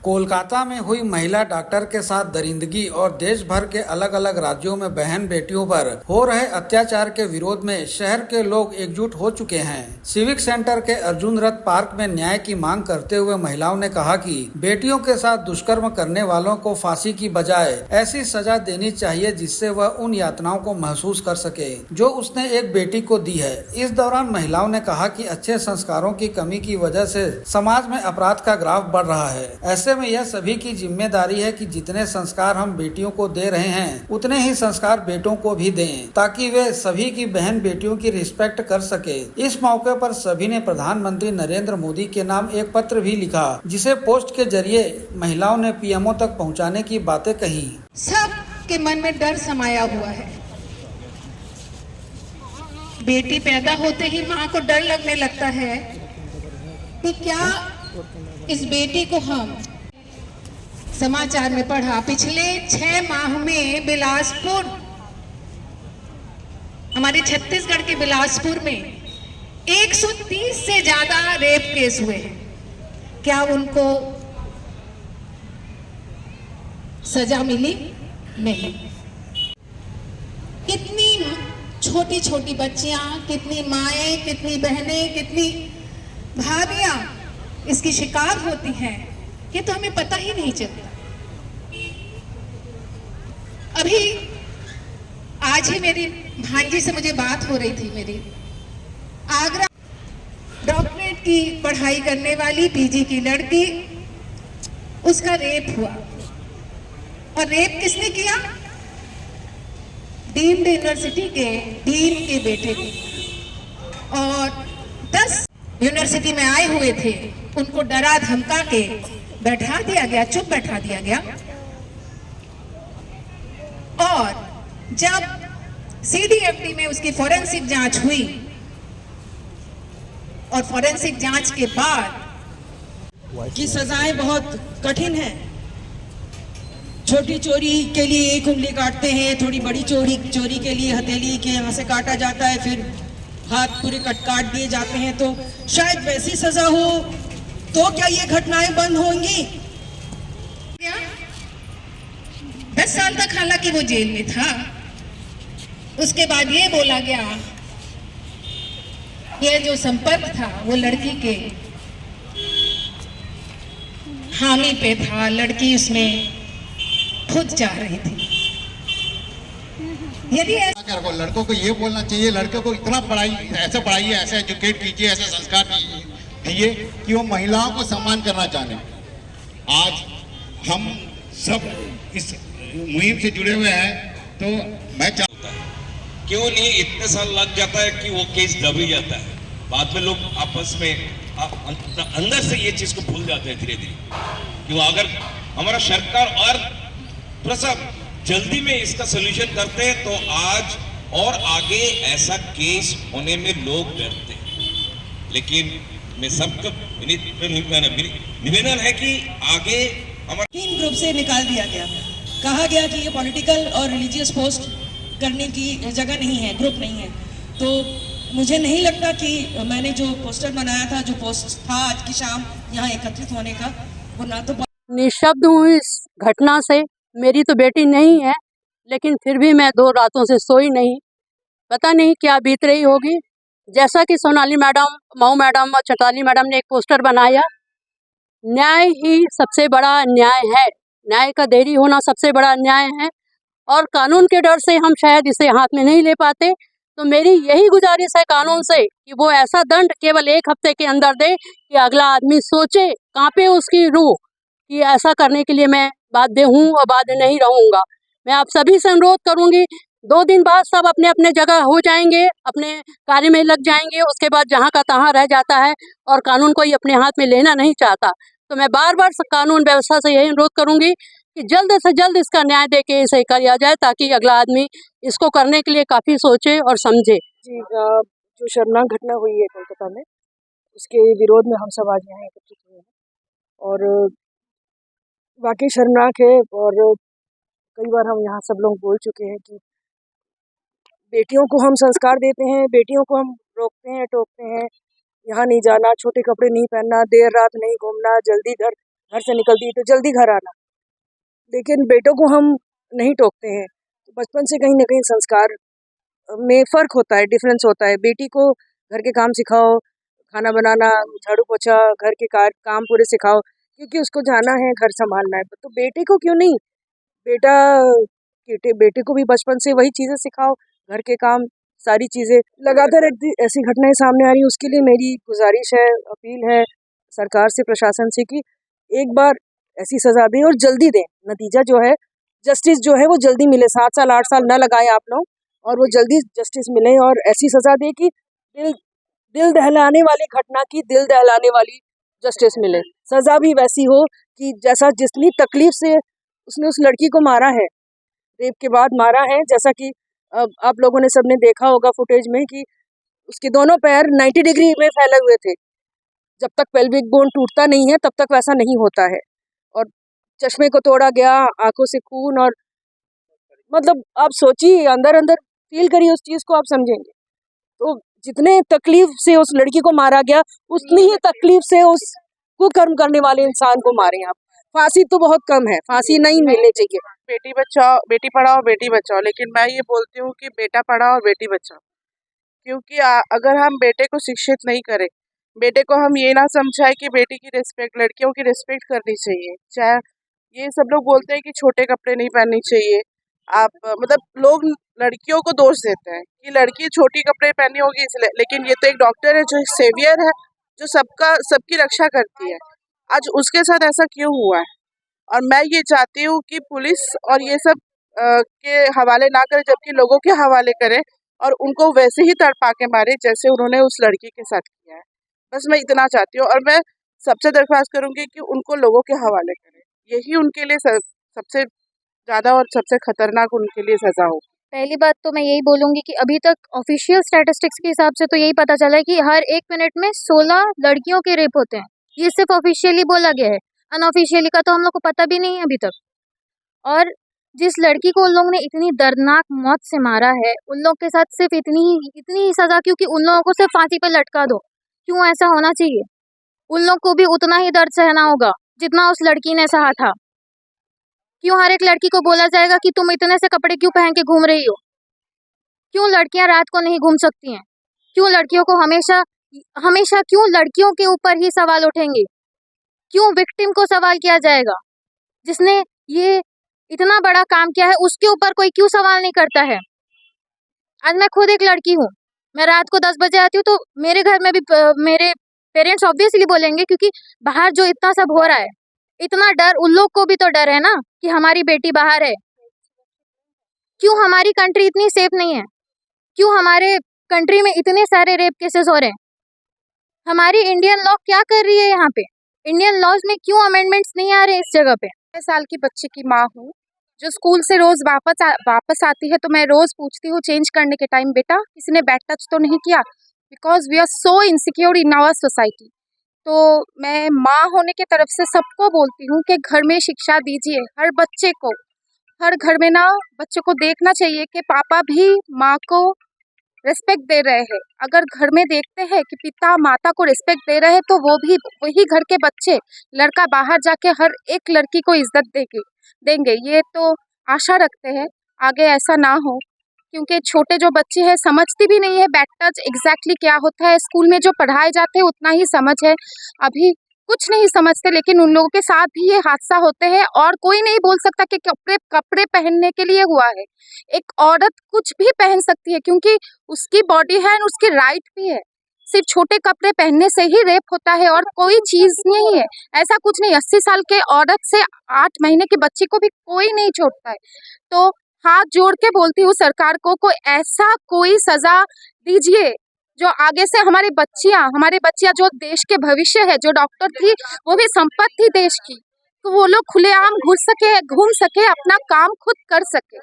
कोलकाता में हुई महिला डॉक्टर के साथ दरिंदगी और देश भर के अलग अलग राज्यों में बहन बेटियों पर हो रहे अत्याचार के विरोध में शहर के लोग एकजुट हो चुके हैं। सिविक सेंटर के अर्जुन रथ पार्क में न्याय की मांग करते हुए महिलाओं ने कहा कि बेटियों के साथ दुष्कर्म करने वालों को फांसी की बजाय ऐसी सजा देनी चाहिए जिससे वह उन यातनाओं को महसूस कर सके जो उसने एक बेटी को दी है। इस दौरान महिलाओं ने कहा कि अच्छे संस्कारों की कमी की वजह से समाज में अपराध का ग्राफ बढ़ रहा है। ऐसे में यह सभी की जिम्मेदारी है कि जितने संस्कार हम बेटियों को दे रहे हैं उतने ही संस्कार बेटों को भी दें ताकि वे सभी की बहन बेटियों की रिस्पेक्ट कर सके। इस मौके पर सभी ने प्रधानमंत्री नरेंद्र मोदी के नाम एक पत्र भी लिखा जिसे पोस्ट के जरिए महिलाओं ने पीएमओ तक पहुंचाने की बातें कही। सब के मन में डर समाया हुआ है। बेटी पैदा होते ही माँ को डर लगने लगता है कि क्या इस बेटी को हम समाचार में पढ़ा पिछले 6 माह में बिलासपुर, हमारे छत्तीसगढ़ के बिलासपुर में 130 से ज्यादा रेप केस हुए हैं। क्या उनको सजा मिली? नहीं। कितनी छोटी छोटी बच्चियां, कितनी माएं, कितनी बहनें, कितनी भाभियां इसकी शिकार होती हैं, ये तो हमें पता ही नहीं चलता। अभी आज ही मेरी भांजी से मुझे बात हो रही थी। मेरी आगरा डॉक्टरेट की पढ़ाई करने वाली पीजी की लड़की, उसका रेप हुआ। और रेप किसने किया? डीम्ड यूनिवर्सिटी के डीन के बेटे ने। और 10 यूनिवर्सिटी में आए हुए थे, उनको डरा धमका के बैठा दिया गया, चुप बैठा दिया गया। और जब सीडीएफटी में उसकी फोरेंसिक जांच हुई और फोरेंसिक जांच के बाद की सजाएं बहुत कठिन हैं। छोटी चोरी के लिए 1 उंगली काटते हैं, थोड़ी बड़ी चोरी के लिए हथेली के यहाँ से काटा जाता है, फिर हाथ पूरे काट दिए जाते हैं। तो शायद वैसी सजा हो तो क्या ये घटनाएं बंद होंगी? 10 साल तक हालांकि वो जेल में था। उसके बाद ये बोला गया, ये जो संपर्क था वो लड़की के हामी पे था, लड़की उसमें खुद चाह रही थी। यदि लड़कों को ये बोलना चाहिए, लड़कों को इतना ऐसे पढ़ाइए, ऐसे एजुकेट कीजिए, ऐसे संस्कार दीजिए कि वो महिलाओं को सम्मान करना जाने। आज हम सब इस मुहिम से जुड़े हुए हैं, तो मैं चाहता हूं क्यों नहीं इतने साल लग जाता है कि वो केस दब ही जाता है। बाद में लोग आपस में अंदर से ये चीज को भूल जाते हैं धीरे धीरे। क्यों अगर हमारा सरकार और थोड़ा सा जल्दी में इसका सोल्यूशन करते हैं तो आज और आगे ऐसा केस होने में लोग डरते हैं। लेकिन मैं सबका निवेदन है कि आगे हमारे 3 ग्रुप से निकाल दिया गया। कहा गया कि ये पॉलिटिकल और रिलीजियस पोस्ट करने की जगह नहीं है, ग्रुप नहीं है। तो मुझे नहीं लगता कि मैंने जो पोस्टर बनाया था, जो पोस्ट था आज की शाम यहाँ एकत्रित होने का, वो ना तो निशब्द हूँ इस घटना से। मेरी तो बेटी नहीं है, लेकिन फिर भी मैं 2 रातों से सोई नहीं। पता नहीं क्या बीत रही होगी। जैसा कि सोनाली मैडम, मऊ मैडम और चटाली मैडम ने एक पोस्टर बनाया, न्याय ही सबसे बड़ा न्याय है। न्याय का देरी होना सबसे बड़ा न्याय है और कानून के डर से हम शायद इसे हाथ में नहीं ले पाते। तो मेरी यही गुजारिश है कानून से कि वो ऐसा दंड केवल 1 हफ्ते के अंदर दे कि अगला आदमी सोचे, कांपे उसकी रूह कि ऐसा करने के लिए मैं बाध्य हूँ और बाध्य नहीं रहूँगा। मैं आप सभी से अनुरोध करूँगी, 2 दिन बाद सब अपने अपने जगह हो जाएंगे, अपने कार्य में लग जाएंगे। उसके बाद जहाँ का तहाँ रह जाता है और कानून कोई अपने हाथ में लेना नहीं चाहता। तो मैं बार बार कानून व्यवस्था से यही अनुरोध करूंगी कि जल्द से जल्द इसका न्याय देके इसे किया जाए ताकि अगला आदमी इसको करने के लिए काफ़ी सोचे और समझे। जी, जो शर्मनाक घटना हुई है कोलकाता में, उसके विरोध में हम सब आज यहाँ एकत्रित हुए हैं और वाकई शर्मनाक है। और कई बार हम यहाँ सब लोग बोल चुके हैं कि बेटियों को हम संस्कार देते हैं, बेटियों को हम रोकते हैं, टोकते हैं, यहाँ नहीं जाना, छोटे कपड़े नहीं पहनना, देर रात नहीं घूमना, जल्दी घर घर से निकलती है तो जल्दी घर आना, लेकिन बेटों को हम नहीं टोकते हैं। तो बचपन से कहीं ना कहीं संस्कार में फ़र्क होता है, डिफरेंस होता है। बेटी को घर के काम सिखाओ, खाना बनाना, झाड़ू पोछा, घर के काम पूरे सिखाओ, क्योंकि उसको जाना है, घर संभालना है। तो बेटे को क्यों नहीं, बेटा बेटे को भी बचपन से वही चीज़ें सिखाओ, घर के काम, सारी चीज़ें। लगातार ऐसी घटनाएं सामने आ रही हैं, उसके लिए मेरी गुजारिश है, अपील है सरकार से, प्रशासन से कि एक बार ऐसी सज़ा दें और जल्दी दें। नतीजा जो है, जस्टिस जो है वो जल्दी मिले, 7 साल 8 साल न लगाएं आप लोग, और वो जल्दी जस्टिस मिले और ऐसी सज़ा दे कि दिल दहलाने वाली घटना की दिल दहलाने वाली जस्टिस मिले। सज़ा भी वैसी हो कि जैसा जितनी तकलीफ से उसने उस लड़की को मारा है, रेप के बाद मारा है, जैसा कि आप लोगों ने सबने देखा होगा फुटेज में कि उसके दोनों पैर 90 डिग्री में फैले हुए थे। जब तक पेल्विक बोन टूटता नहीं है तब तक वैसा नहीं होता है। और चश्मे को तोड़ा गया, आंखों से खून, और मतलब आप सोचिए, अंदर अंदर फील करिए उस चीज़ को, आप समझेंगे। तो जितने तकलीफ से उस लड़की को मारा गया, उतनी ही तकलीफ से उस कुकर्म करने वाले इंसान को मारे आप। फांसी तो बहुत कम है, फांसी नहीं मिलनी चाहिए। बेटी बचाओ, बेटी पढ़ाओ, बेटी बचाओ, लेकिन मैं ये बोलती हूँ कि बेटा पढ़ाओ और बेटी बचाओ। क्योंकि अगर हम बेटे को शिक्षित नहीं करें, बेटे को हम ये ना समझाएं कि बेटी की रिस्पेक्ट, लड़कियों की रिस्पेक्ट करनी चाहिए। चाहे ये सब लोग बोलते हैं कि छोटे कपड़े नहीं पहनने चाहिए, आप मतलब लोग लड़कियों को दोष देते हैं कि लड़की छोटी कपड़े पहनी होगी इसलिए, लेकिन ये तो एक डॉक्टर है जो सेवियर है, जो सबकी रक्षा करती है। आज उसके साथ ऐसा क्यों हुआ है? और मैं ये चाहती हूँ कि पुलिस और ये सब के हवाले ना करे, जबकि लोगों के हवाले करे और उनको वैसे ही तड़पा के मारे जैसे उन्होंने उस लड़की के साथ किया है। बस मैं इतना चाहती हूँ, और मैं सबसे दरख्वास्त करूँगी कि उनको लोगों के हवाले करें। यही उनके लिए सबसे ज़्यादा और सबसे खतरनाक उनके लिए सज़ा हो। पहली बात तो मैं यही बोलूँगी कि अभी तक ऑफिशियल स्टैटिस्टिक्स के हिसाब से तो यही पता चला है कि हर 1 मिनट में 16 लड़कियों के रेप होते हैं। ये सिर्फ ऑफिशियली बोला गया है, अनऑफिशियली का तो हम लोग को पता भी नहीं है अभी तक। और जिस लड़की को उन लोगों ने इतनी दर्दनाक मौत से मारा है, उन लोग के साथ सिर्फ इतनी ही सज़ा, क्योंकि उन लोगों को सिर्फ फांसी पर लटका दो। क्यों ऐसा होना चाहिए? उन लोग को भी उतना ही दर्द सहना होगा जितना उस लड़की ने सहा था। क्यों हर एक लड़की को बोला जाएगा कि तुम इतने से कपड़े क्यों पहन के घूम रही हो? क्यों लड़कियां रात को नहीं घूम सकती हैं? क्यों लड़कियों को हमेशा क्यों लड़कियों के ऊपर ही सवाल उठेंगे? क्यों विक्टिम को सवाल किया जाएगा? जिसने ये इतना बड़ा काम किया है उसके ऊपर कोई क्यों सवाल नहीं करता है? आज मैं खुद एक लड़की हूँ, मैं रात को 10 बजे आती हूँ तो मेरे घर में भी मेरे पेरेंट्स ऑब्वियसली बोलेंगे, क्योंकि बाहर जो इतना सब हो रहा है, इतना डर उन लोग को भी तो डर है ना कि हमारी बेटी बाहर है। क्यों हमारी कंट्री इतनी सेफ नहीं है? क्यों हमारे कंट्री में इतने सारे रेप केसेस हो रहे हैं? हमारी इंडियन लॉ क्या कर रही है यहाँ पे? इंडियन लॉज में क्यों अमेंडमेंट्स नहीं आ रहे इस जगह पे? 6 साल की बच्चे की माँ हूँ, जो स्कूल से रोज वापस आती है, तो मैं रोज पूछती हूँ चेंज करने के टाइम, बेटा किसी ने बैड टच तो नहीं किया? Because we are so insecure in our society. तो मैं माँ होने की तरफ से सबको बोलती हूँ कि घर में शिक्षा दीजिए हर बच्चे को। हर घर में ना बच्चों को देखना चाहिए कि पापा भी माँ को रिस्पेक्ट दे रहे हैं। अगर घर में देखते हैं कि पिता माता को रिस्पेक्ट दे रहे हैं, तो वही घर के बच्चे, लड़का बाहर जाके हर एक लड़की को इज्जत देंगे। ये तो आशा रखते हैं आगे ऐसा ना हो, क्योंकि छोटे जो बच्चे हैं समझती भी नहीं है बैड टच एग्जैक्टली क्या होता है। स्कूल में जो पढ़ाए जाते हैं उतना ही समझ है, अभी कुछ नहीं समझते, लेकिन उन लोगों के साथ भी ये हादसा होते हैं और कोई नहीं बोल सकता कि कपड़े पहनने के लिए हुआ है। एक औरत कुछ भी पहन सकती है क्योंकि उसकी बॉडी है और उसकी राइट भी है। सिर्फ छोटे कपड़े पहनने से ही रेप होता है और कोई चीज नहीं है, ऐसा कुछ नहीं। 80 साल के औरत से 8 महीने के बच्चे को भी कोई नहीं छोड़ता है। तो हाथ जोड़ के बोलती हूँ सरकार को, कोई ऐसा कोई सजा दीजिए जो आगे से हमारे बच्चियां जो देश के भविष्य है, जो डॉक्टर थी वो भी संपत्ति देश की, तो वो लोग खुलेआम घूम सके, अपना काम खुद कर सके।